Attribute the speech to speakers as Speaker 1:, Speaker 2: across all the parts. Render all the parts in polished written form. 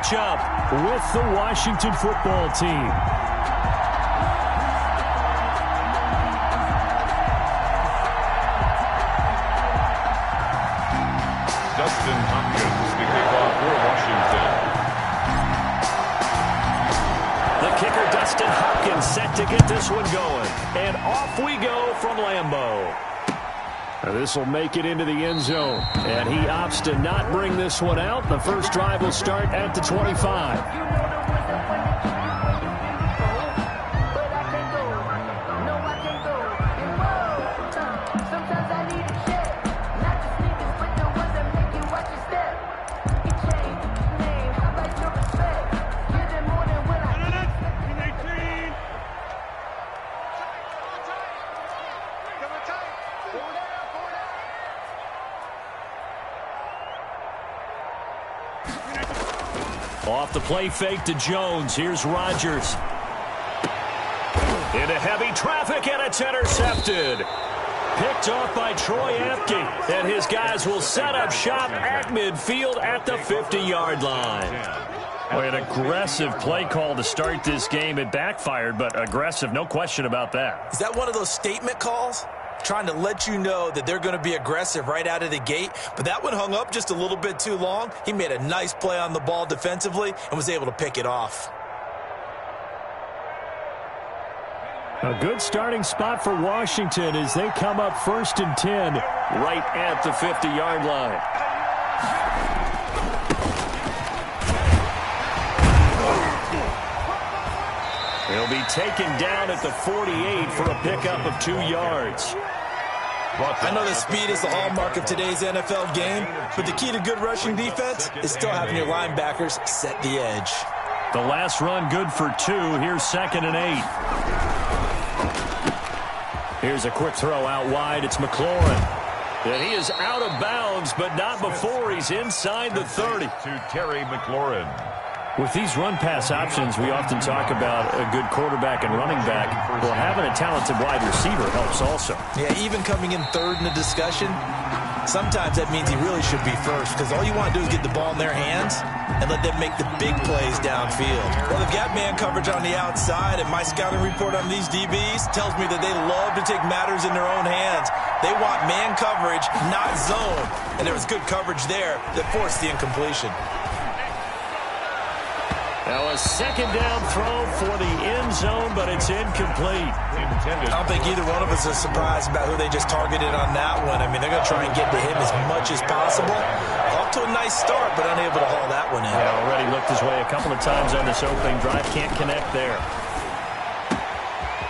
Speaker 1: matchup with the Washington football team.
Speaker 2: Dustin Hopkins, the kickoff for Washington.
Speaker 1: The kicker, Dustin Hopkins, set to get this one going. And off we go from Lambeau. This will make it into the end zone. And he opts to not bring this one out. The first drive will start at the 25. Off the play fake to Jones. Here's Rodgers. Into heavy traffic, and it's intercepted. Picked off by Troy Apke. And his guys will set up shop at midfield at the 50-yard line. Boy, an aggressive play call to start this game. It backfired, but aggressive, no question about that.
Speaker 3: Is that one of those statement calls? Trying to let you know that they're going to be aggressive right out of the gate. But that one hung up just a little bit too long. He made a nice play on the ball defensively and was able to pick it off.
Speaker 1: A good starting spot for Washington as they come up 1st and 10 right at the 50-yard line. He'll be taken down at the 48 for a pickup of 2 yards.
Speaker 3: I know that speed is the hallmark of today's NFL game, but the key to good rushing defense is still having your linebackers set the edge.
Speaker 1: The last run good for 2. Here's 2nd and 8. Here's a quick throw out wide. It's McLaurin. And he is out of bounds, but not before he's inside the 30.
Speaker 2: To Terry McLaurin.
Speaker 1: With these run-pass options, we often talk about a good quarterback and running back. Well, having a talented wide receiver helps also.
Speaker 3: Yeah, even coming in third in the discussion, sometimes that means he really should be first because all you want to do is get the ball in their hands and let them make the big plays downfield. Well, they've got man coverage on the outside, and my scouting report on these DBs tells me that they love to take matters in their own hands. They want man coverage, not zone. And there was good coverage there that forced the incompletion.
Speaker 1: Now a second down throw for the end zone, but it's incomplete.
Speaker 3: I don't think either one of us is surprised about who they just targeted on that one. I mean, they're going to try and get to him as much as possible. Off to a nice start, but unable to haul that one in.
Speaker 1: Yeah, already looked his way a couple of times on this opening drive. Can't connect there.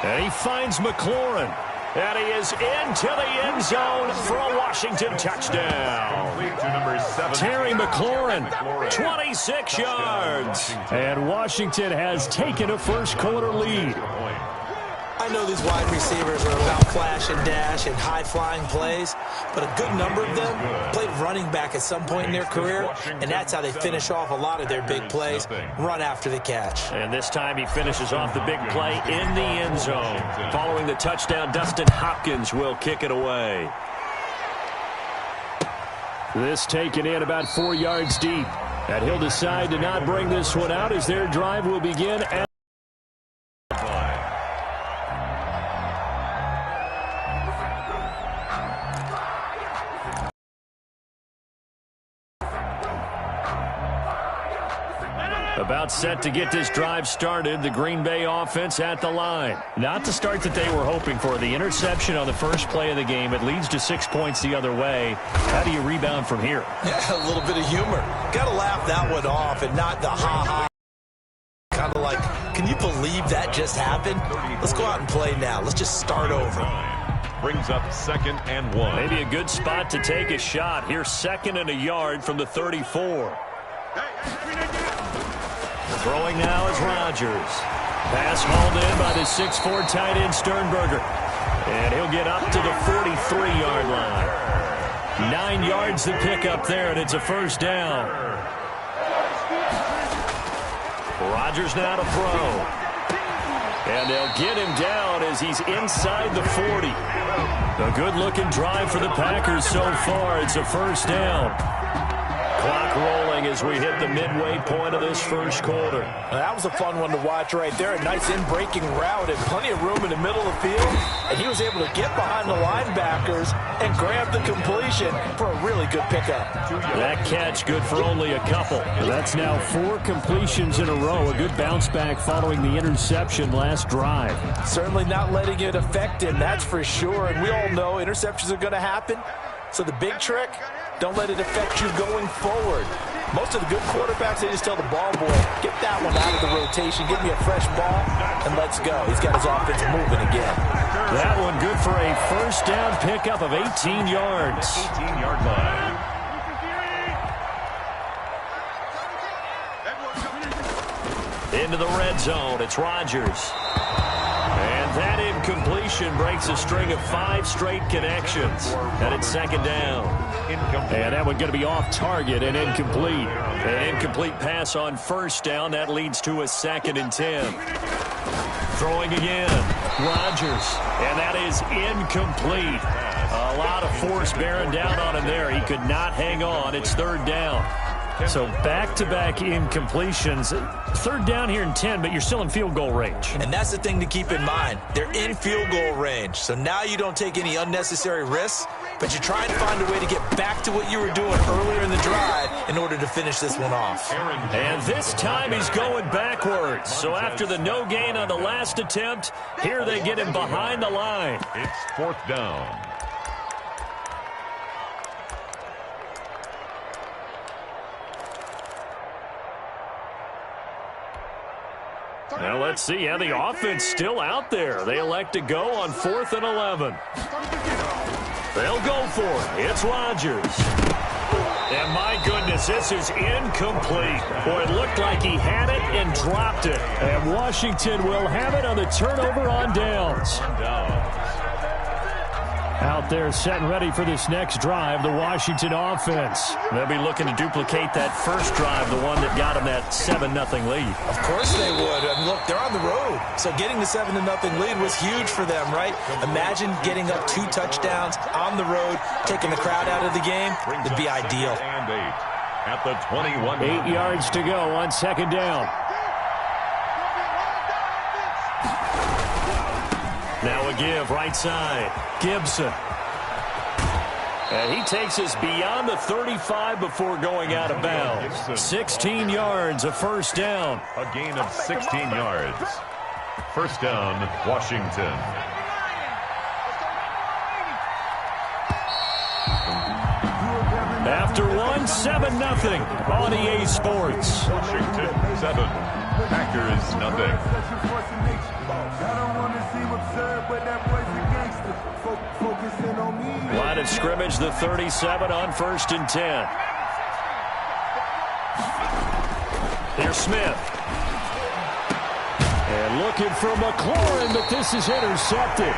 Speaker 1: And he finds McLaurin. And he is into the end zone for a Washington touchdown.
Speaker 2: To number 7.
Speaker 1: Terry McLaurin, 26 yards. And Washington has taken a first-quarter lead.
Speaker 3: I know these wide receivers are about flash and dash and high-flying plays, but a good number of them played running back at some point in their career, and that's how they finish off a lot of their big plays, run after the catch.
Speaker 1: And this time he finishes off the big play in the end zone. Following the touchdown, Dustin Hopkins will kick it away. This taken in about 4 yards deep. And he'll decide to not bring this one out as their drive will begin at about set to get this drive started. The Green Bay offense at the line. Not the start that they were hoping for. The interception on the first play of the game. It leads to 6 points the other way. How do you rebound from here?
Speaker 3: Yeah, a little bit of humor. Got to laugh that one off and not the ha-ha. Kind of like, can you believe that just happened? Let's go out and play now. Let's just start over.
Speaker 2: Brings up 2nd and 1.
Speaker 1: Maybe a good spot to take a shot. Here's 2nd and a yard from the 34. Throwing now is Rodgers. Pass hauled in by the 6'4" tight end Sternberger. And he'll get up to the 43-yard line. 9 yards to pick up there, and it's a first down. Rodgers now to throw. And they'll get him down as he's inside the 40. A good-looking drive for the Packers so far. It's a first down. Clock rolling. trailing as we hit the midway point of this first quarter.
Speaker 3: That was a fun one to watch right there. A nice in-breaking route and plenty of room in the middle of the field. And he was able to get behind the linebackers and grab the completion for a really good pickup.
Speaker 1: That catch good for only a couple.
Speaker 4: That's now 4 completions in a row. A good bounce back following the interception last drive.
Speaker 3: Certainly not letting it affect him, that's for sure. And we all know interceptions are going to happen. So the big trick, don't let it affect you going forward. Most of the good quarterbacks, they just tell the ball boy, get that one out of the rotation, give me a fresh ball, and let's go. He's got his offense moving again.
Speaker 1: That one good for a first down pickup of 18 yards.
Speaker 2: 18-yard line.
Speaker 1: Into the red zone, it's Rodgers. And that incompletion breaks a string of 5 straight connections. And it's second down. And that one going to be off target and incomplete. An incomplete pass on first down. That leads to a 2nd and 10. Throwing again. Rodgers. And that is incomplete. A lot of force bearing down on him there. He could not hang on. It's 3rd down.
Speaker 4: So back-to-back incompletions. 3rd down here and 10, but you're still in field goal range.
Speaker 3: And that's the thing to keep in mind. They're in field goal range. So now you don't take any unnecessary risks, but you try and find a way to get back to what you were doing earlier in the drive in order to finish this one off.
Speaker 1: And this time he's going backwards. So after the no gain on the last attempt, here they get him behind the line.
Speaker 2: It's 4th down.
Speaker 1: Now let's see how the offense still out there. They elect to go on 4th and 11. They'll go for it. It's Rodgers. And my goodness, this is incomplete. Boy, it looked like he had it and dropped it.
Speaker 4: And Washington will have it on the turnover on downs. Out there set and ready for this next drive, the Washington offense.
Speaker 1: They'll be looking to duplicate that first drive, the one that got them that 7-0 lead.
Speaker 3: Of course they would. And look, they're on the road. So getting the 7-0 lead was huge for them, right? Imagine getting up 2 touchdowns on the road, taking the crowd out of the game. It'd be ideal.
Speaker 2: And 8 at the 21.
Speaker 4: 8 yards to go on 2nd down.
Speaker 1: Now a give right side. Gibson. And he takes us beyond the 35 before going out of bounds. 16 yards, a first down.
Speaker 2: A gain of 16 yards. First down, Washington.
Speaker 1: After one, 7-0 on EA Sports.
Speaker 2: Washington 7, Packers nothing.
Speaker 1: Line of scrimmage, the 37 on 1st and 10. Here's Smith.
Speaker 4: And looking for McLaurin, but this is intercepted.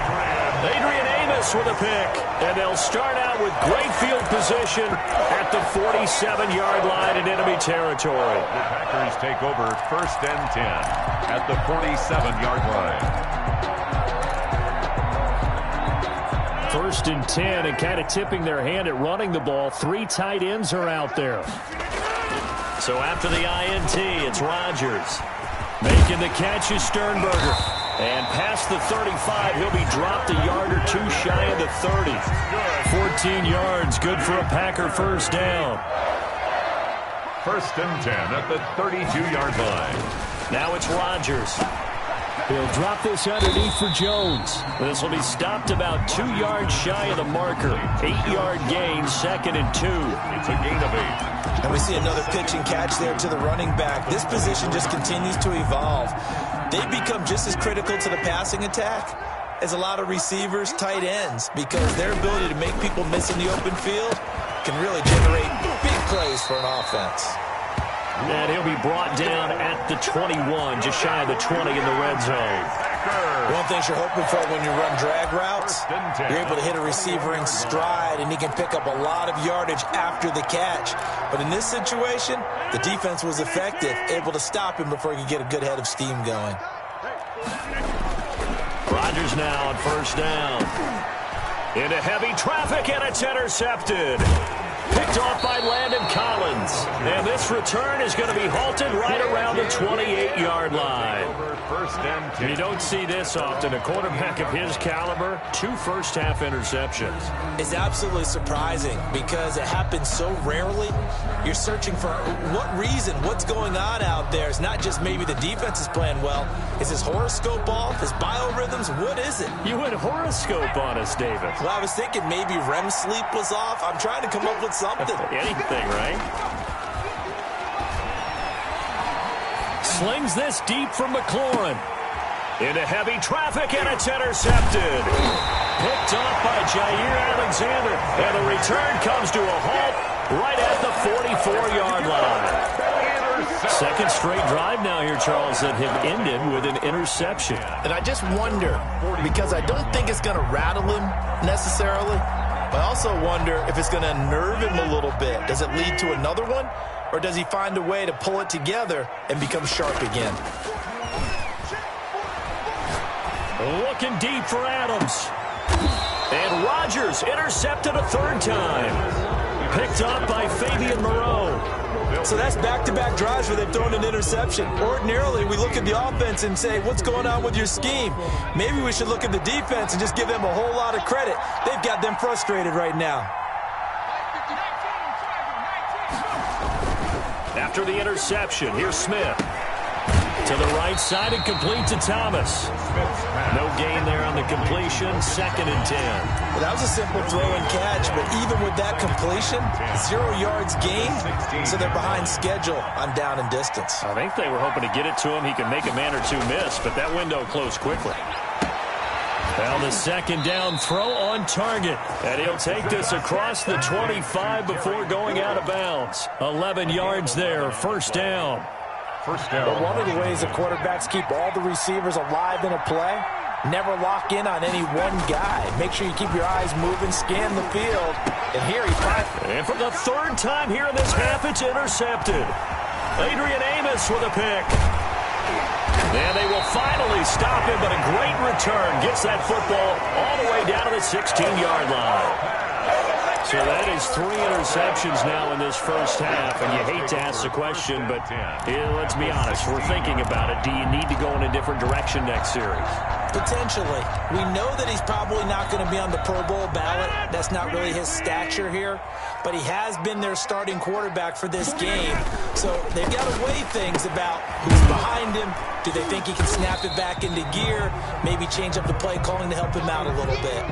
Speaker 1: Adrian Amos with a pick. And they'll start out with great field position at the 47-yard line in enemy territory.
Speaker 2: The Packers take over 1st and 10 at the 47-yard line.
Speaker 4: 1st and 10, and kind of tipping their hand at running the ball. 3 tight ends are out there.
Speaker 1: So after the INT, it's Rodgers. Making the catch is Sternberger. And past the 35, he'll be dropped a yard or 2 shy of the 30. 14 yards, good for a Packer first down.
Speaker 2: 1st and 10 at the 32-yard line.
Speaker 1: Now it's Rodgers.
Speaker 4: He'll drop this underneath for Jones.
Speaker 1: This will be stopped about 2 yards shy of the marker. 8-yard gain, 2nd and 2.
Speaker 2: It's a gain of 8.
Speaker 3: And we see another pitch and catch there to the running back. This position just continues to evolve. They become just as critical to the passing attack as a lot of receivers, tight ends, because their ability to make people miss in the open field can really generate big plays for an offense.
Speaker 1: And he'll be brought down at the 21, just shy of the 20 in the red zone.
Speaker 3: One thing you're hoping for when you run drag routes, you're able to hit a receiver in stride, and he can pick up a lot of yardage after the catch. But in this situation, the defense was effective, able to stop him before he could get a good head of steam going.
Speaker 1: Rodgers now on 1st down. Into heavy traffic, and it's intercepted. Picked off by Landon Collins. And this return is going to be halted right around the 28-yard line.
Speaker 2: First and 10.
Speaker 1: You don't see this often. A quarterback of his caliber, 2 first-half interceptions.
Speaker 3: It's absolutely surprising because it happens so rarely. You're searching for what reason, what's going on out there. It's not just maybe the defense is playing well. Is his horoscope off? His biorhythms? What is it?
Speaker 1: You went horoscope on us, David.
Speaker 3: Well, I was thinking maybe REM sleep was off. I'm trying to come up with something.
Speaker 1: Anything, right? Slings this deep from McLaurin. Into heavy traffic, and it's intercepted. Picked off by Jair Alexander. And the return comes to a halt right at the 44-yard line. Second straight drive now here, Charles, that have ended with an interception.
Speaker 5: And I just wonder, because I don't think it's going to rattle him necessarily, but I also wonder if it's going to unnerve him a little bit. Does it lead to another one, or does he find a way to pull it together and become sharp again?
Speaker 1: Looking deep for Adams. And Rodgers intercepted a third time. Picked up by Fabian Moreau.
Speaker 3: So that's back-to-back drives where they've thrown an interception. Ordinarily, we look at the offense and say, what's going on with your scheme? Maybe we should look at the defense and just give them a whole lot of credit. They've got them frustrated right now.
Speaker 1: After the interception, here's Smith. To the right side and complete to Thomas. No gain there on the completion. 2nd and 10.
Speaker 3: Well, that was a simple throw and catch, but even with that completion, 0 yards gained, so they're behind schedule on down and distance.
Speaker 1: I think they were hoping to get it to him. He could make a man or two miss, but that window closed quickly. Well, the 2nd down throw on target. And he'll take this across the 25 before going out of bounds. 11 yards there, 1st down.
Speaker 2: First down.
Speaker 3: But one of the ways the quarterbacks keep all the receivers alive in a play, never lock in on any one guy. Make sure you keep your eyes moving, scan the field. And here he finds.
Speaker 1: And for the 3rd time here in this half, it's intercepted. Adrian Amos with a pick. And they will finally stop him, but a great return gets that football all the way down to the 16-yard line. So that is 3 interceptions now in this first half, and you hate to ask the question, but let's be honest, we're thinking about it. Do you need to go in a different direction next series?
Speaker 3: Potentially. We know that he's probably not going to be on the Pro Bowl ballot. That's not really his stature here, but he has been their starting quarterback for this game. So they've got to weigh things about who's behind him. Do they think he can snap it back into gear? Maybe change up the play calling to help him out a little bit.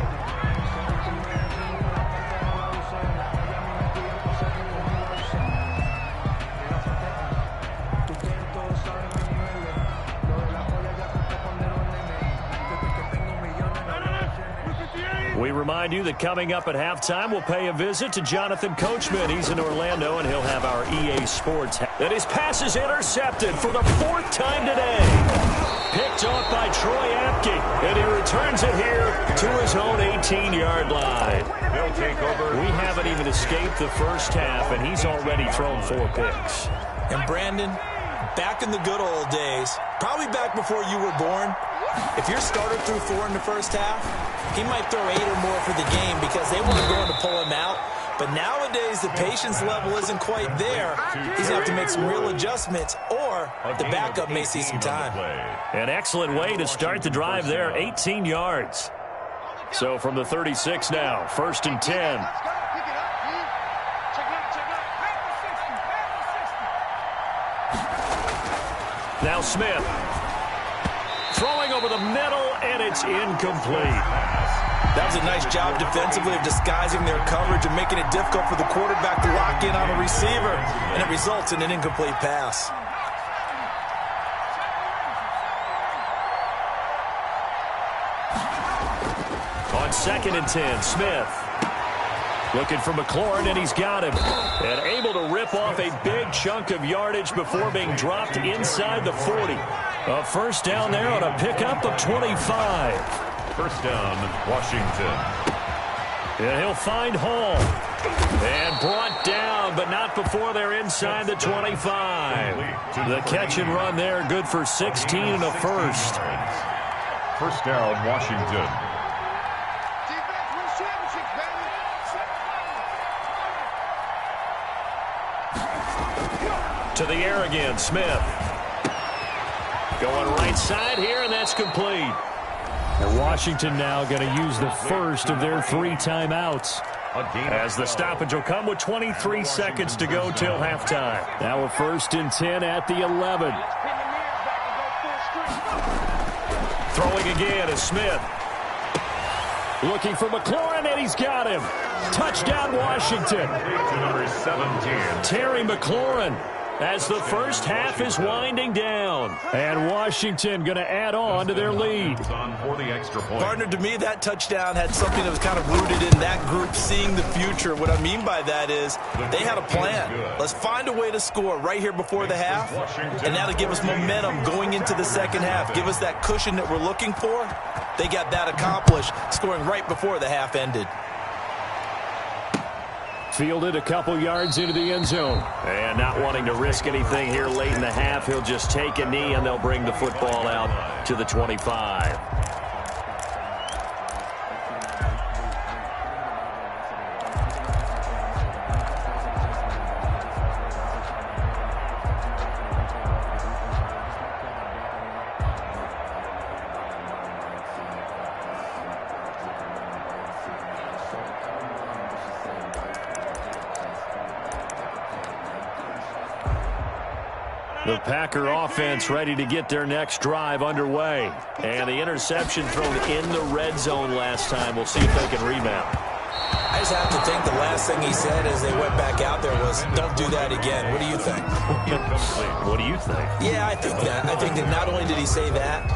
Speaker 1: We remind you that coming up at halftime, we'll pay a visit to Jonathan Coachman. He's in Orlando, and he'll have our EA Sports. And his pass is intercepted for the 4th time today. Picked off by Troy Apke, and he returns it here to his own 18-yard line.
Speaker 2: They'll take over.
Speaker 1: We haven't even escaped the first half, and he's already thrown 4 picks.
Speaker 3: And Brandon, back in the good old days, probably back before you were born, if your starter threw 4 in the first half, he might throw 8 or more for the game because they weren't going to pull him out. But nowadays, the patience level isn't quite there. He's going to have to make some real adjustments, or the backup may see some time.
Speaker 1: An excellent way to start the drive there, 18 yards. So from the 36 now, 1st and 10. Now Smith. Throwing over the middle, and it's incomplete.
Speaker 3: That was a nice job defensively of disguising their coverage and making it difficult for the quarterback to lock in on a receiver, and it results in an incomplete pass.
Speaker 1: On 2nd and 10, Smith. Looking for McLaurin, and he's got him. And able to rip off a big chunk of yardage before being dropped inside the 40. A 1st down there on a pickup of 25.
Speaker 2: 1st down, Washington.
Speaker 1: And he'll find Hall. And brought down, but not before they're inside the 25. The catch and run there, good for 16 and a 1st.
Speaker 2: 1st down, Washington.
Speaker 1: To the air again, Smith. Going right side here, and that's complete.
Speaker 4: And Washington now going to use the first of their 3 timeouts.
Speaker 1: As the stoppage will come with 23 seconds to go till halftime.
Speaker 4: Now a 1st and 10 at the 11.
Speaker 1: Throwing again is Smith.
Speaker 4: Looking for McLaurin, and he's got him. Touchdown, Washington.
Speaker 2: Number 17.
Speaker 1: Terry McLaurin, as the first half is winding down.
Speaker 4: And Washington going to add on to their lead.
Speaker 2: On for the extra point.
Speaker 5: Partner, to me, that touchdown had something that was kind of rooted in that group seeing the future. What I mean by that is they had a plan. Let's find a way to score right here before the half, and that'll give us momentum going into the second half. Give us that cushion that we're looking for. They got that accomplished, scoring right before the half ended.
Speaker 4: Fielded a couple yards into the end zone.
Speaker 1: And not wanting to risk anything here late in the half, he'll just take a knee, and they'll bring the football out to the 25. The Packer offense ready to get their next drive underway. And the interception thrown in the red zone last time. We'll see if they can rebound.
Speaker 5: I just have to think the last thing he said as they went back out there was, don't do that again. What do you think?
Speaker 1: What do you think?
Speaker 5: Yeah, I think that. I think that not only did he say that,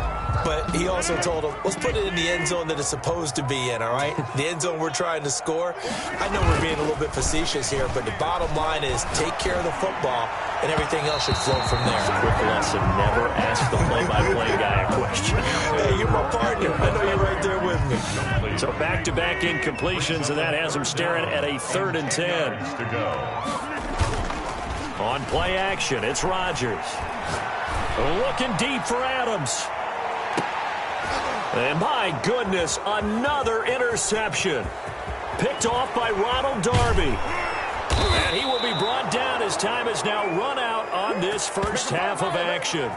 Speaker 5: but he also told him, let's put it in the end zone that it's supposed to be in, all right? The end zone we're trying to score. I know we're being a little bit facetious here, but the bottom line is take care of the football, and everything else should flow from there.
Speaker 1: Quick lesson, never ask the play-by-play guy a question.
Speaker 5: Hey, you're my partner. I know you're right there with me.
Speaker 1: So back-to-back incompletions, and that has him staring at a 3rd and 10. On play action, it's Rodgers. Looking deep for Adams. And my goodness, another interception. Picked off by Ronald Darby. And he will be brought down as time has now run out on this first half of action.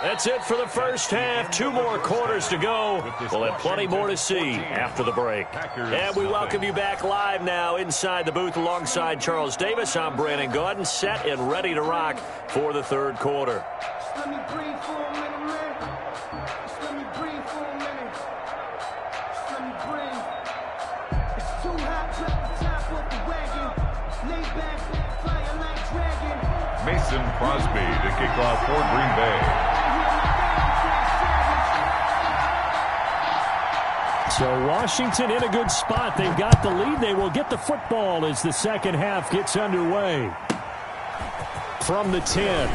Speaker 1: That's it for the first half. 2 more quarters to go. We'll have plenty more to see after the break. And we welcome you back live now inside the booth alongside Charles Davis. I'm Brandon Gaudin, set and ready to rock for the 3rd quarter.
Speaker 6: Let me breathe for a minute, man. Just let me breathe for a minute. Just let me breathe. It's too hot to the top of the wagon. Lay back, flying like dragon.
Speaker 2: Mason Crosby to kick off for Green Bay.
Speaker 4: So Washington in a good spot. They've got the lead. They will get the football as the second half gets underway. From the 10.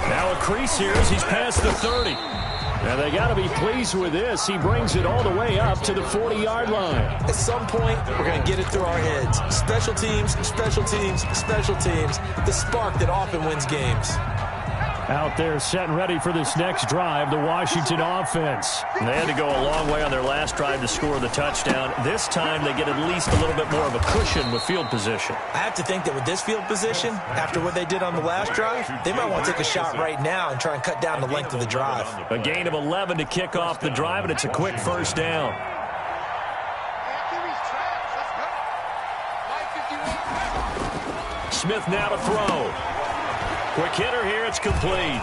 Speaker 4: Now a crease here as he's past the 30. And they got to be pleased with this. He brings it all the way up to the 40-yard line.
Speaker 5: At some point, we're going to get it through our heads. Special teams, special teams, special teams. The spark that often wins games.
Speaker 4: Out there set and ready for this next drive, the Washington offense.
Speaker 1: And they had to go a long way on their last drive to score the touchdown. This time they get at least a little bit more of a cushion with field position.
Speaker 5: I have to think that with this field position, after what they did on the last drive, they might want to take a shot right now and try and cut down the length of the drive.
Speaker 1: A gain of 11 to kick off the drive, and it's a quick first down. Smith now to throw. Quick hitter here, it's complete.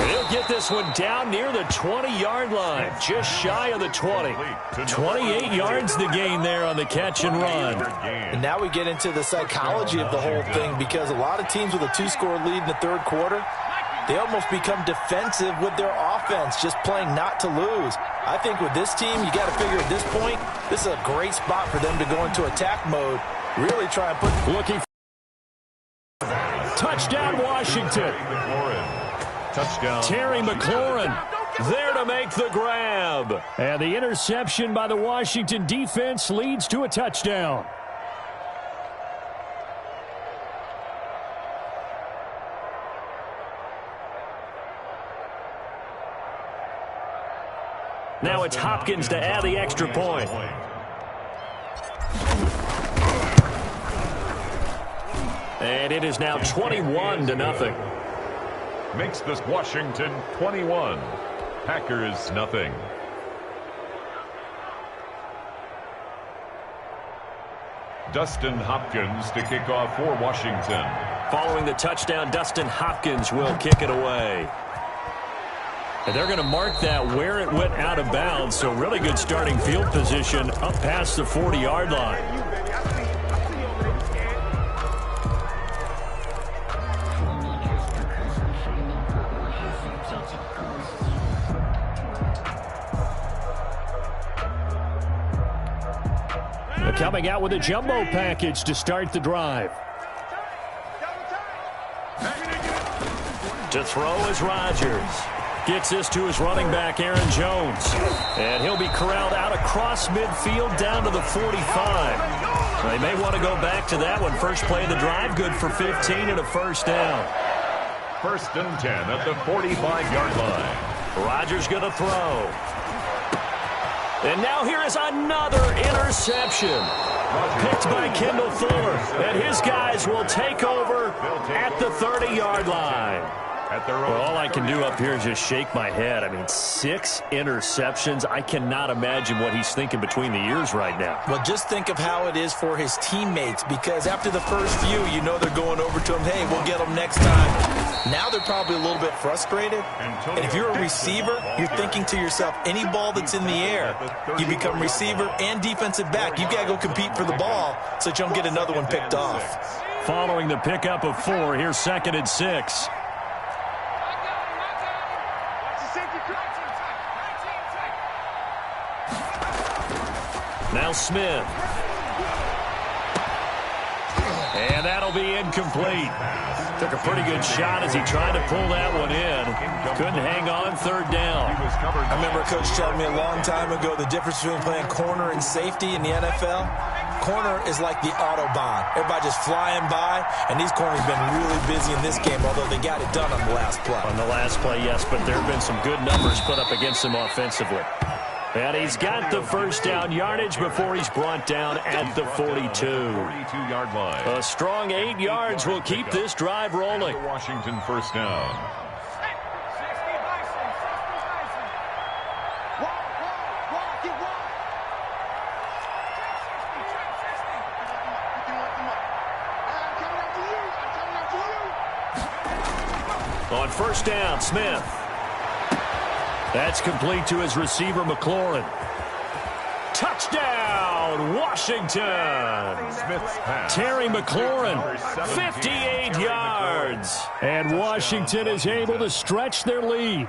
Speaker 1: He'll get this one down near the 20-yard line, just shy of the 20. 28 yards the gain there on the catch and run.
Speaker 5: And now we get into the psychology of the whole thing, because a lot of teams with a 2-score lead in the 3rd quarter, they almost become defensive with their offense, just playing not to lose. I think with this team, you got to figure at this point, this is a great spot for them to go into attack mode, really try and put...
Speaker 4: Looking for touchdown, Washington.
Speaker 2: Touchdown.
Speaker 4: Terry McLaurin
Speaker 1: there to make the grab.
Speaker 4: And the interception by the Washington defense leads to a touchdown.
Speaker 1: Now it's Hopkins to add the extra point. And it is now 21-0.
Speaker 2: Makes this Washington 21. Packers nothing. Dustin Hopkins to kick off for Washington.
Speaker 1: Following the touchdown, Dustin Hopkins will kick it away. And they're going to mark that where it went out of bounds, so really good starting field position up past the 40-yard line. Coming out with a jumbo package to start the drive. To throw is Rodgers. Gets this to his running back, Aaron Jones. And he'll be corralled out across midfield down to the 45. They may want to go back to that one. First play of the drive, good for 15 and a first down.
Speaker 2: 1st and 10 at the 45-yard line.
Speaker 1: Rodgers going to throw. And now here is another interception. Picked by Kendall Fuller. And his guys will take over at the 30-yard line. Well, all I can do up here is just shake my head. I mean, 6 interceptions. I cannot imagine what he's thinking between the ears right now.
Speaker 5: Well, just think of how it is for his teammates, because after the first few, you know they're going over to him, hey, we'll get them next time. Now they're probably a little bit frustrated. And if you're a receiver, you're thinking to yourself, any ball that's in the air, you become receiver and defensive back. You've got to go compete for the ball so that you don't get another one picked off.
Speaker 1: Following the pickup of 4, here's 2nd and 6. Now Smith. And that'll be incomplete. Took a pretty good shot as he tried to pull that one in. Couldn't hang on 3rd down.
Speaker 5: I remember a coach telling me a long time ago the difference between playing corner and safety in the NFL. Corner is like the Autobahn. Everybody just flying by, and these corners have been really busy in this game, although they got it done on the last play.
Speaker 1: On the last play, yes, but there have been some good numbers put up against them offensively. And he's got the first down yardage before he's brought down at the 42.
Speaker 2: 42-yard line.
Speaker 1: A strong 8 yards will keep this drive rolling.
Speaker 2: Washington 1st down.
Speaker 1: On 1st down, Smith. That's complete to his receiver, McLaurin. Touchdown, Washington.
Speaker 2: Smith's pass.
Speaker 1: Terry McLaurin, 58 yards. And Washington is able to stretch their lead.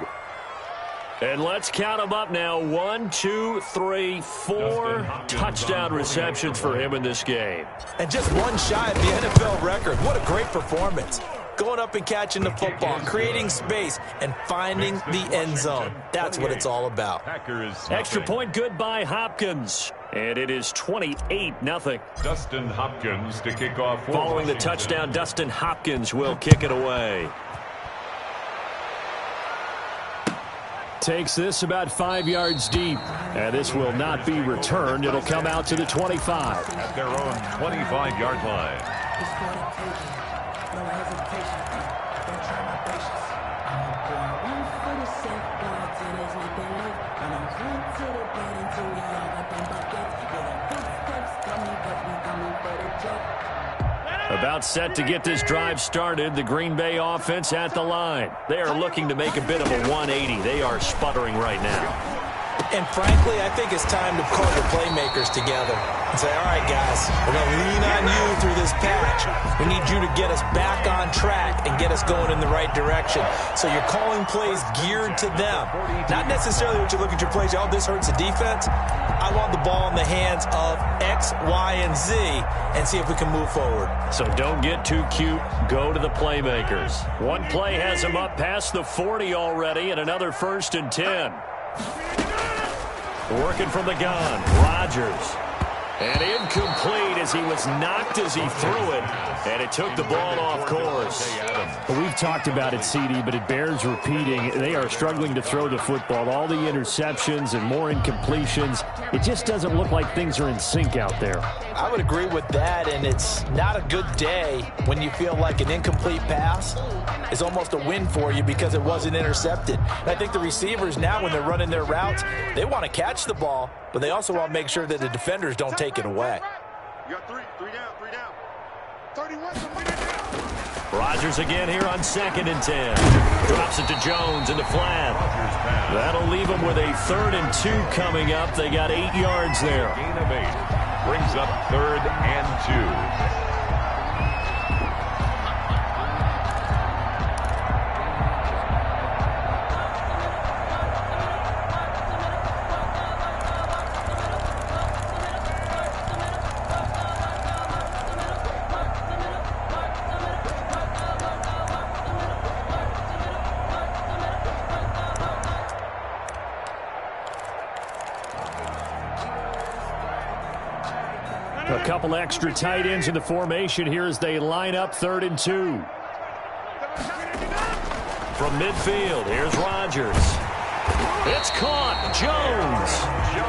Speaker 1: And let's count them up now. 1, 2, 3, 4 touchdown receptions for him in this game.
Speaker 5: And just one shy of the NFL record. What a great performance. Going up and catching the football, creating space, and finding the end zone. That's what it's all about.
Speaker 1: Extra point good by Hopkins. And it is 28-0.
Speaker 2: Dustin Hopkins to kick off.
Speaker 1: Following the touchdown, Dustin Hopkins will kick it away. Takes this about 5 yards deep. And this will not be returned. It'll come out to the 25.
Speaker 2: At their own 25-yard line.
Speaker 1: About set to get this drive started, the Green Bay offense at the line. They are looking to make a bit of a 180. They are sputtering right now.
Speaker 5: And frankly, I think it's time to call the playmakers together and say, all right, guys, we're going to lean on you through this patch. We need you to get us back on track and get us going in the right direction. So you're calling plays geared to them. Not necessarily what you look at your plays, oh, this hurts the defense. I want the ball in the hands of X, Y, and Z and see if we can move forward.
Speaker 1: So don't get too cute. Go to the playmakers. One play has them up past the 40 already, and another 1st and 10. Working from the gun, Rodgers. And incomplete as he was knocked as he threw it. And it took the ball off course.
Speaker 4: We've talked about it, CD, but it bears repeating. They are struggling to throw the football. All the interceptions and more incompletions. It just doesn't look like things are in sync out there.
Speaker 5: I would agree with that, and it's not a good day when you feel like an incomplete pass is almost a win for you because it wasn't intercepted. And I think the receivers now, when they're running their routes, they want to catch the ball, but they also want to make sure that the defenders don't take it away.
Speaker 7: You got three down. 31, somebody down.
Speaker 1: Rodgers again here on 2nd and 10. Drops it to Jones in the flat. That'll leave them with a 3rd and 2 coming up. They got 8 yards there.
Speaker 2: Gain of 8. Brings up 3rd and 2.
Speaker 4: A couple extra tight ends in the formation here as they line up 3rd and 2.
Speaker 1: From midfield, here's Rodgers. It's caught. Jones.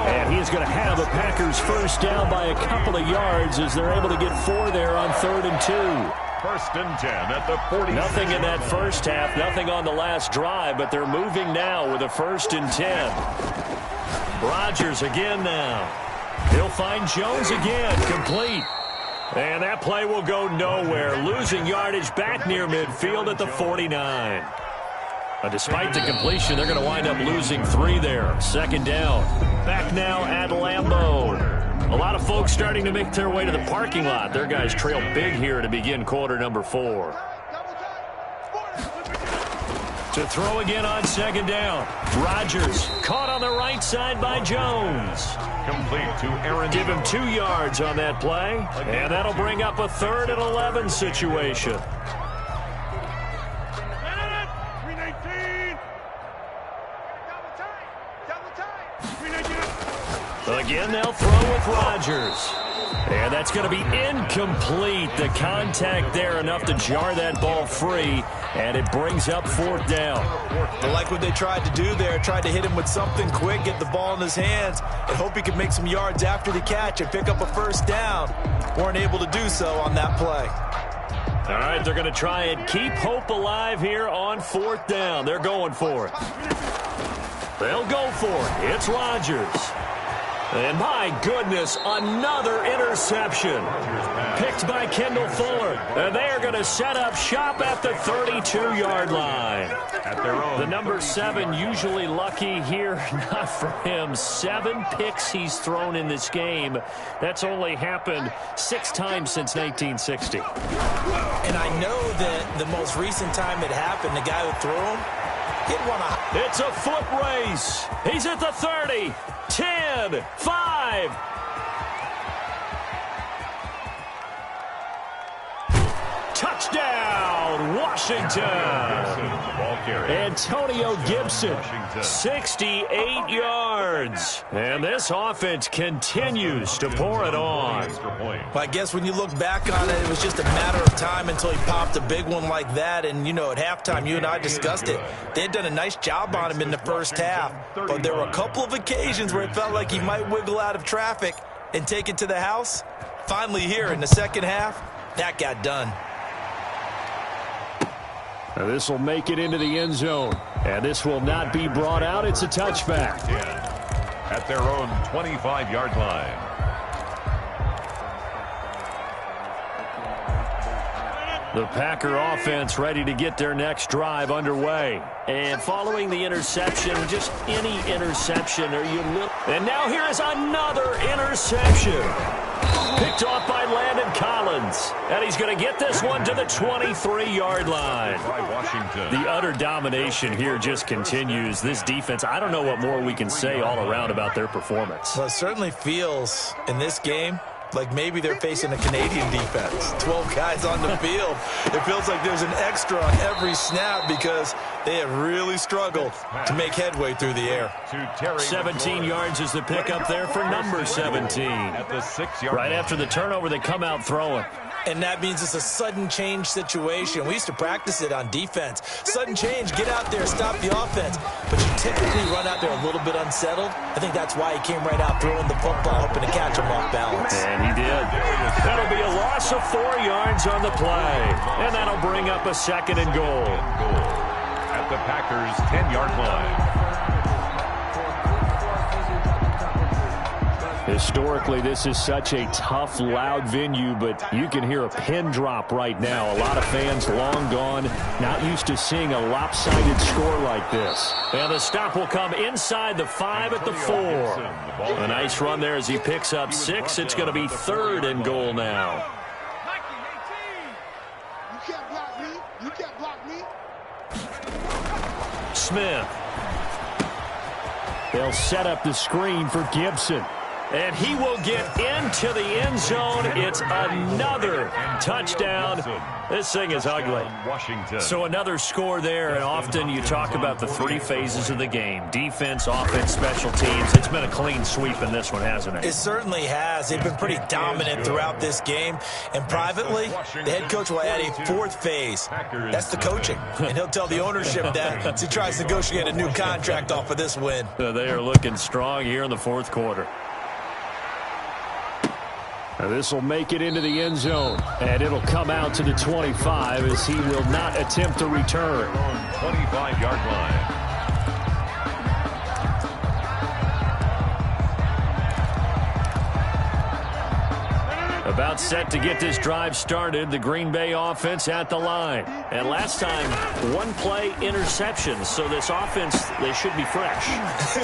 Speaker 4: And he's going to have the Packers first down by a couple of yards as they're able to get 4 there on 3rd and 2.
Speaker 2: 1st and 10 at the 40.
Speaker 1: Nothing in that first half, nothing on the last drive, but they're moving now with a 1st and 10. Rodgers again now. He'll find Jones again, complete. And that play will go nowhere, losing yardage back near midfield at the 49. Despite the completion, they're going to wind up losing 3 there. 2nd down. Back now at Lambeau. A lot of folks starting to make their way to the parking lot. Their guys trail big here to begin quarter number 4. To throw again on 2nd down. Rodgers caught on the right side by Jones.
Speaker 2: Complete to Aaron.
Speaker 1: Give him 2 yards on that play. And that'll bring up a 3rd and 11 situation.
Speaker 7: 319.
Speaker 1: Again, they'll throw with Rodgers. And that's going to be incomplete. The contact there enough to jar that ball free. And it brings up 4th down.
Speaker 5: I like what they tried to do there. Tried to hit him with something quick, get the ball in his hands, and hope he could make some yards after the catch and pick up a 1st down. Weren't able to do so on that play.
Speaker 1: All right, they're going to try and keep hope alive here on 4th down. They're going for it. They'll go for it. It's Rodgers. And my goodness, another interception. Picked by Kendall Fuller. And they are going to set up shop at the 32-yard line.
Speaker 2: At their own.
Speaker 1: The number 7 usually lucky here. Not for him. 7 picks he's thrown in this game. That's only happened 6 times since 1960.
Speaker 5: And I know that the most recent time it happened, the guy who threw him, he'd want to...
Speaker 1: It's a foot race. He's at the 30. 10, 5. Touchdown, Washington. Antonio Gibson, 68 yards. And this offense continues to pour it on.
Speaker 5: Well, I guess when you look back on it, it was just a matter of time until he popped a big one like that. And, you know, at halftime, you and I discussed it. They had done a nice job on him in the first half. But there were a couple of occasions where it felt like he might wiggle out of traffic and take it to the house. Finally here in the second half, that got done.
Speaker 4: Now this will make it into the end zone. And this will not be brought out. It's a touchback.
Speaker 2: At their own 25-yard line.
Speaker 1: The Packer offense ready to get their next drive underway. And following the interception, just any interception, are you and now here is another interception. Picked off by Landon Collins. And he's going to get this one to the 23-yard line. The utter domination here just continues. This defense, I don't know what more we can say all around about their performance.
Speaker 5: Well, it certainly feels in this game like maybe they're facing a Canadian defense. 12 guys on the field. It feels like there's an extra on every snap because they have really struggled to make headway through the air.
Speaker 1: 17 yards is the pickup there for number 17.
Speaker 2: At the 6-yard
Speaker 1: right after the turnover, they come out throwing.
Speaker 5: And that means it's a sudden change situation. We used to practice it on defense. Sudden change, get out there, stop the offense. But you typically run out there a little bit unsettled. I think that's why he came right out throwing the football, hoping to catch him off balance.
Speaker 1: And he did. That'll be a loss of 4 yards on the play. And that'll bring up a 2nd and goal.
Speaker 2: At the Packers' 10-yard line.
Speaker 4: Historically, this is such a tough, loud venue, but you can hear a pin drop right now. A lot of fans long gone, not used to seeing a lopsided score like this.
Speaker 1: And the stop will come inside the 5 at the 4. A nice run there as he picks up 6. It's going to be 3rd and goal now.
Speaker 7: You can't block me. You can't block me.
Speaker 1: Smith.
Speaker 4: They'll set up the screen for Gibson.
Speaker 1: And he will get into the end zone. It's another touchdown. This thing is ugly. So another score there, and often you talk about the 3 phases of the game. Defense, offense, special teams. It's been a clean sweep in this one, hasn't it?
Speaker 5: It certainly has. They've been pretty dominant throughout this game. And privately, the head coach will add a 4th phase. That's the coaching. And he'll tell the ownership that as he tries to negotiate a new contract off of this win.
Speaker 1: They are looking strong here in the 4th quarter.
Speaker 4: This will make it into the end zone, and it'll come out to the 25 as he will not attempt to return.
Speaker 2: 25-yard line.
Speaker 1: About set to get this drive started, the Green Bay offense at the line. And last time, 1-play interception, so this offense, they should be fresh.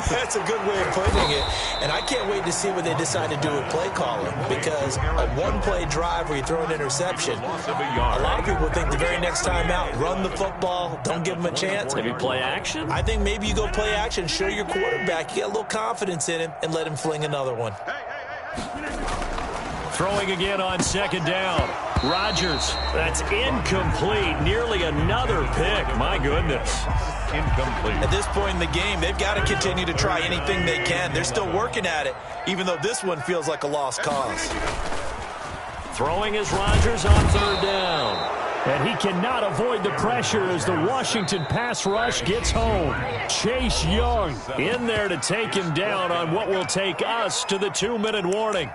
Speaker 5: That's a good way of putting it. And I can't wait to see what they decide to do with play calling, because a 1-play drive where you throw an interception, a lot of people think the very next time out, run the football, don't give them a chance.
Speaker 1: Maybe play action?
Speaker 5: I think maybe you go play action, show your quarterback, you get a little confidence in him, and let him fling another one.
Speaker 1: Throwing again on 2nd down. Rodgers, that's incomplete. Nearly another pick. My goodness.
Speaker 2: Incomplete.
Speaker 5: At this point in the game, they've got to continue to try anything they can. They're still working at it, even though this one feels like a lost cause.
Speaker 1: Throwing is Rodgers on 3rd down.
Speaker 4: And he cannot avoid the pressure as the Washington pass rush gets home. Chase Young
Speaker 1: in there to take him down on what will take us to the 2-minute warning.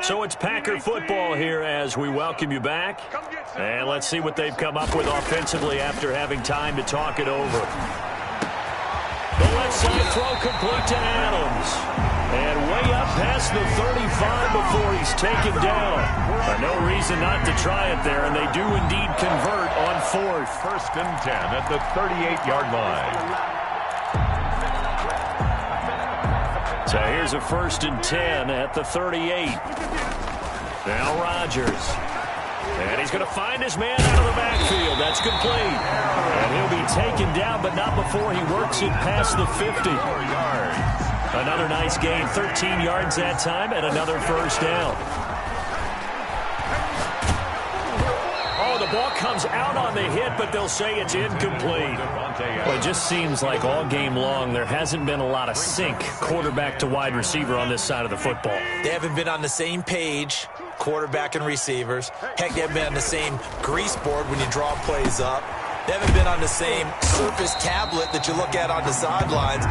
Speaker 1: So it's Packer football here as we welcome you back. And let's see what they've come up with offensively after having time to talk it over. The left side throw complete to Adams. And way up past the 35 before he's taken down. No reason not to try it there, and they do indeed convert on 4th.
Speaker 2: 1st and 10 at the 38-yard line.
Speaker 1: So here's a 1st and 10 at the 38. Now Rodgers. And he's going to find his man out of the backfield. That's complete. And he'll be taken down, but not before he works it past the 50. Another nice gain. 13 yards that time and another 1st down. Oh, the ball comes out on the hit, but they'll say it's incomplete. Well, it just seems like all game long there hasn't been a lot of sync quarterback to wide receiver on this side of the football.
Speaker 5: They haven't been on the same page, quarterback and receivers. Heck, they haven't been on the same grease board when you draw plays up. They haven't been on the same Surface tablet that you look at on the sidelines.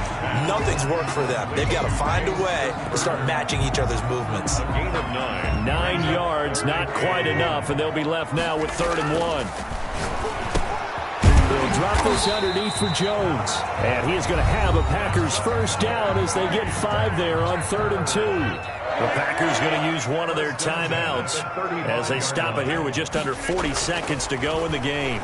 Speaker 5: Nothing's worked for them. They've got to find a way to start matching each other's movements.
Speaker 2: A gain of 9.
Speaker 1: 9 yards, not quite enough, and they'll be left now with 3rd and 1.
Speaker 4: They'll drop this underneath for Jones. And he is going to have a Packers 1st down as they get 5 there on 3rd and 2.
Speaker 1: The Packers going to use one of their timeouts as they stop it here with just under 40 seconds to go in the game.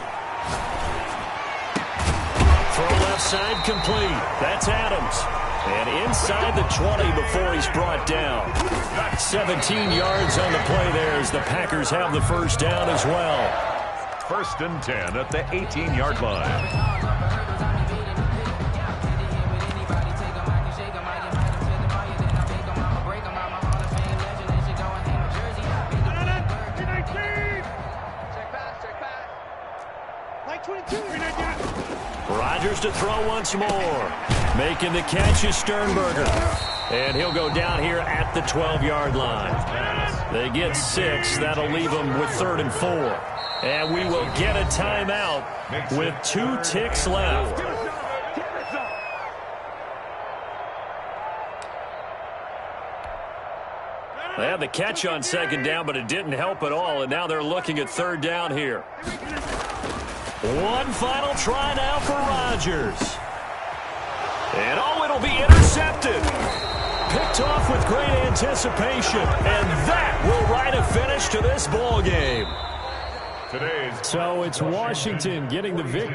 Speaker 1: Throw left side complete. That's Adams. And inside the 20 before he's brought down. 17 yards on the play there as the Packers have the 1st down as well.
Speaker 2: 1st and 10 at the 18-yard line.
Speaker 1: Rodgers to throw once more. Making the catch is Sternberger. And he'll go down here at the 12-yard line. They get 6. That'll leave them with 3rd and 4. And we will get a timeout with 2 ticks left. They had the catch on 2nd down, but it didn't help at all. And now they're looking at 3rd down here. One final try now for Rodgers. And it'll be intercepted. Picked off with great anticipation. And that will write a finish to this ball game.
Speaker 2: Today's
Speaker 4: So it's Washington getting the victory.